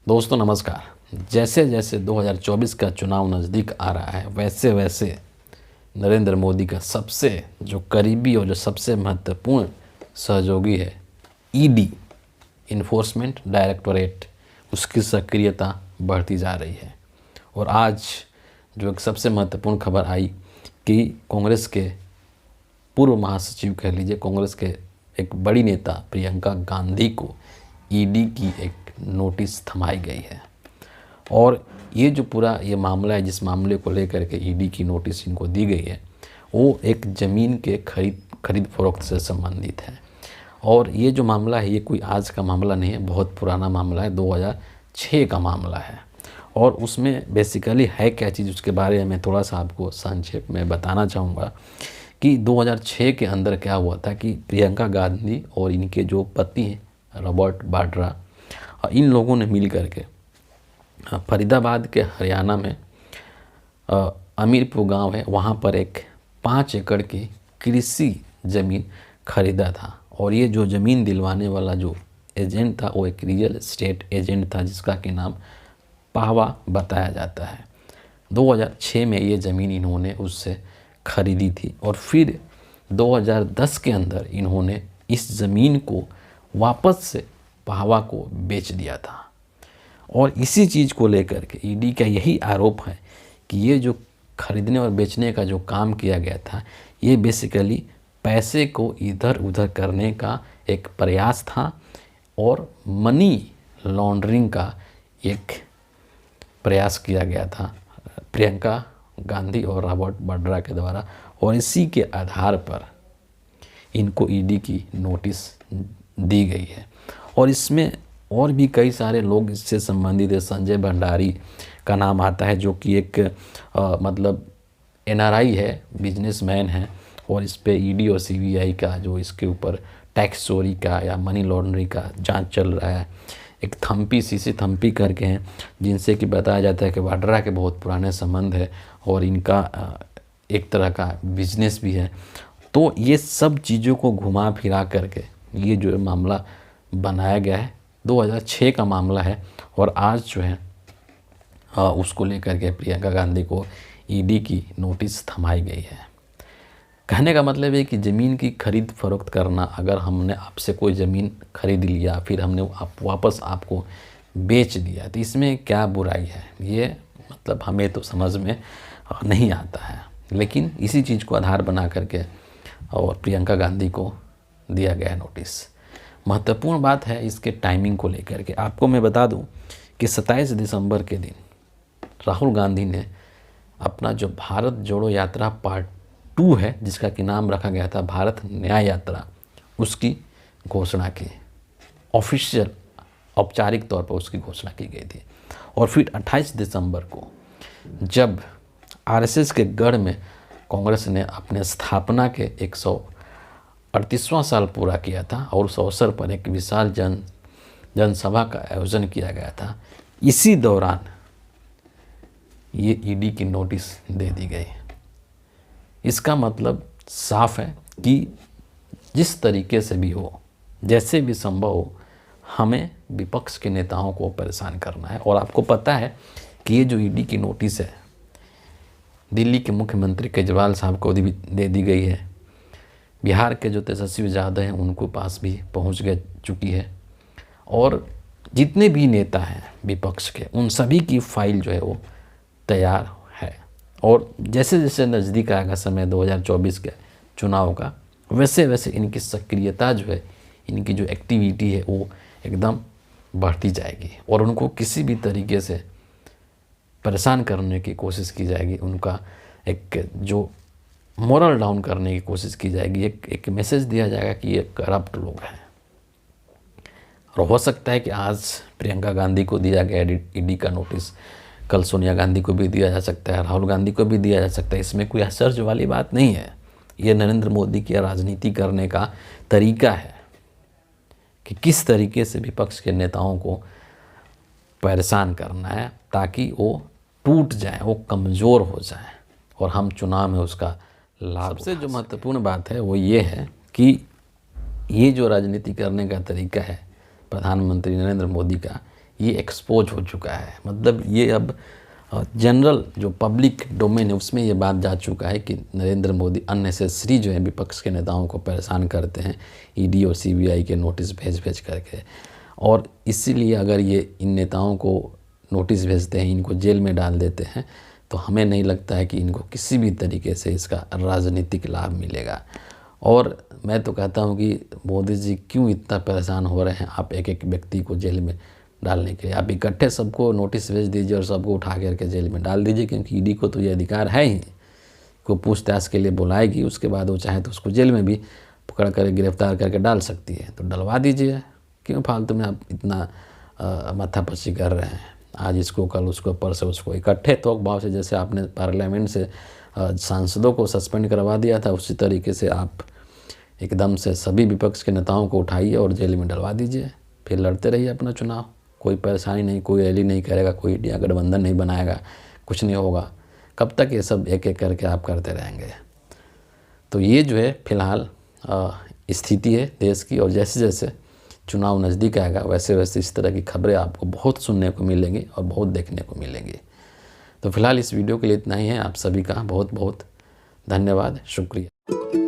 दोस्तों नमस्कार। जैसे जैसे 2024 का चुनाव नज़दीक आ रहा है वैसे वैसे नरेंद्र मोदी का सबसे जो करीबी और जो सबसे महत्वपूर्ण सहयोगी है ईडी, इन्फोर्समेंट डायरेक्टोरेट, उसकी सक्रियता बढ़ती जा रही है। और आज जो एक सबसे महत्वपूर्ण खबर आई कि कांग्रेस के पूर्व महासचिव कह लीजिए, कांग्रेस के एक बड़ी नेता प्रियंका गांधी को ईडी की एक नोटिस थमाई गई है। और ये जो पूरा ये मामला है, जिस मामले को लेकर के ईडी की नोटिस इनको दी गई है, वो एक ज़मीन के खरीद फरोख्त से संबंधित है। और ये जो मामला है ये कोई आज का मामला नहीं है, बहुत पुराना मामला है, 2006 का मामला है। और उसमें बेसिकली है क्या चीज़, उसके बारे में थोड़ा सा आपको संक्षेप में बताना चाहूँगा कि 2006 के अंदर क्या हुआ था कि प्रियंका गांधी और इनके जो पति हैं रॉबर्ट वाड्रा, इन लोगों ने मिल करके फरीदाबाद के हरियाणा में अमीरपुर गांव है, वहाँ पर एक 5 एकड़ की कृषि ज़मीन खरीदा था। और ये जो ज़मीन दिलवाने वाला जो एजेंट था वो एक रियल एस्टेट एजेंट था, जिसका कि नाम पावा बताया जाता है। 2006 में ये ज़मीन इन्होंने उससे खरीदी थी और फिर 2010 के अंदर इन्होंने इस ज़मीन को वापस से पावा को बेच दिया था। और इसी चीज़ को लेकर के ईडी का यही आरोप है कि ये जो खरीदने और बेचने का जो काम किया गया था, ये बेसिकली पैसे को इधर उधर करने का एक प्रयास था और मनी लॉन्ड्रिंग का एक प्रयास किया गया था प्रियंका गांधी और रॉबर्ट वाड्रा के द्वारा। और इसी के आधार पर इनको ईडी की नोटिस दी गई है। और इसमें और भी कई सारे लोग इससे संबंधित है। संजय भंडारी का नाम आता है, जो कि एक मतलब एनआरआई है, बिजनेसमैन है। और इस पे ईडी और सीबीआई का जो इसके ऊपर टैक्स चोरी का या मनी लॉन्ड्रिंग का जांच चल रहा है। एक थम्पी सीसी थम्पी करके हैं, जिनसे कि बताया जाता है कि वाड्रा के बहुत पुराने संबंध है और इनका एक तरह का बिजनेस भी है। तो ये सब चीज़ों को घुमा फिरा करके ये जो मामला बनाया गया है, 2006 का मामला है। और आज जो है उसको लेकर के प्रियंका गांधी को ईडी की नोटिस थमाई गई है। कहने का मतलब है कि ज़मीन की खरीद फरोख्त करना, अगर हमने आपसे कोई ज़मीन खरीद लिया फिर हमने वापस आपको बेच दिया, तो इसमें क्या बुराई है, ये मतलब हमें तो समझ में नहीं आता है। लेकिन इसी चीज़ को आधार बना करके और प्रियंका गांधी को दिया गया नोटिस। महत्वपूर्ण बात है इसके टाइमिंग को लेकर के। आपको मैं बता दूं कि 27 दिसंबर के दिन राहुल गांधी ने अपना जो भारत जोड़ो यात्रा पार्ट 2 है, जिसका कि नाम रखा गया था भारत न्याय यात्रा, उसकी घोषणा की। ऑफिशियल औपचारिक तौर पर उसकी घोषणा की गई थी। और फिर 28 दिसंबर को जब आरएसएस के गढ़ में कांग्रेस ने अपने स्थापना के 138वां साल पूरा किया था और उस अवसर पर एक विशाल जनसभा का आयोजन किया गया था, इसी दौरान ये ईडी की नोटिस दे दी गई। इसका मतलब साफ है कि जिस तरीके से भी हो, जैसे भी संभव हो, हमें विपक्ष के नेताओं को परेशान करना है। और आपको पता है कि ये जो ईडी की नोटिस है दिल्ली के मुख्यमंत्री केजरीवाल साहब को दे दी गई है। बिहार के जो तेजस्वी यादव हैं उनको पास भी पहुंच चुकी है। और जितने भी नेता हैं विपक्ष के, उन सभी की फाइल जो है वो तैयार है। और जैसे जैसे नज़दीक आएगा समय 2024 के चुनाव का, वैसे वैसे इनकी सक्रियता जो है, इनकी जो एक्टिविटी है वो एकदम बढ़ती जाएगी और उनको किसी भी तरीके से परेशान करने की कोशिश की जाएगी। उनका एक जो मोरल डाउन करने की कोशिश की जाएगी, एक मैसेज दिया जाएगा कि ये करप्ट लोग हैं। और हो सकता है कि आज प्रियंका गांधी को दिया गया ईडी का नोटिस, कल सोनिया गांधी को भी दिया जा सकता है, राहुल गांधी को भी दिया जा सकता है। इसमें कोई आश्चर्य वाली बात नहीं है। ये नरेंद्र मोदी की राजनीति करने का तरीका है कि किस तरीके से विपक्ष के नेताओं को परेशान करना है ताकि वो टूट जाए, वो कमज़ोर हो जाए और हम चुनाव में उसका लाभ। सबसे जो महत्वपूर्ण बात है वो ये है कि ये जो राजनीति करने का तरीका है प्रधानमंत्री नरेंद्र मोदी का, ये एक्सपोज हो चुका है। मतलब ये अब जनरल जो पब्लिक डोमेन है उसमें ये बात जा चुका है कि नरेंद्र मोदी अननेसेसरी जो है विपक्ष के नेताओं को परेशान करते हैं ईडी और सीबीआई के नोटिस भेज करके। और इसीलिए अगर ये इन नेताओं को नोटिस भेजते हैं, इनको जेल में डाल देते हैं, तो हमें नहीं लगता है कि इनको किसी भी तरीके से इसका राजनीतिक लाभ मिलेगा। और मैं तो कहता हूँ कि मोदी जी क्यों इतना परेशान हो रहे हैं आप एक एक व्यक्ति को जेल में डालने के लिए। आप इकट्ठे सबको नोटिस भेज दीजिए और सबको उठा करके जेल में डाल दीजिए, क्योंकि ईडी को तो ये अधिकार है ही, को पूछताछ के लिए बुलाएगी, उसके बाद वो चाहे तो उसको जेल में भी पकड़ कर गिरफ्तार करके डाल सकती है। तो डलवा दीजिए, क्यों फालतू में आप इतना माथापच्ची कर रहे हैं। आज इसको, कल उसको, परसों उसको। इकट्ठे थोक भाव से जैसे आपने पार्लियामेंट से सांसदों को सस्पेंड करवा दिया था, उसी तरीके से आप एकदम से सभी विपक्ष के नेताओं को उठाइए और जेल में डलवा दीजिए, फिर लड़ते रहिए अपना चुनाव। कोई परेशानी नहीं, कोई रैली नहीं करेगा, कोई इंडिया गठबंधन नहीं बनाएगा, कुछ नहीं होगा। कब तक ये सब एक एक करके आप करते रहेंगे। तो ये जो है फिलहाल स्थिति है देश की। और जैसे जैसे चुनाव नज़दीक आएगा वैसे वैसे इस तरह की खबरें आपको बहुत सुनने को मिलेंगी और बहुत देखने को मिलेंगी। तो फिलहाल इस वीडियो के लिए इतना ही है। आप सभी का बहुत बहुत धन्यवाद, शुक्रिया।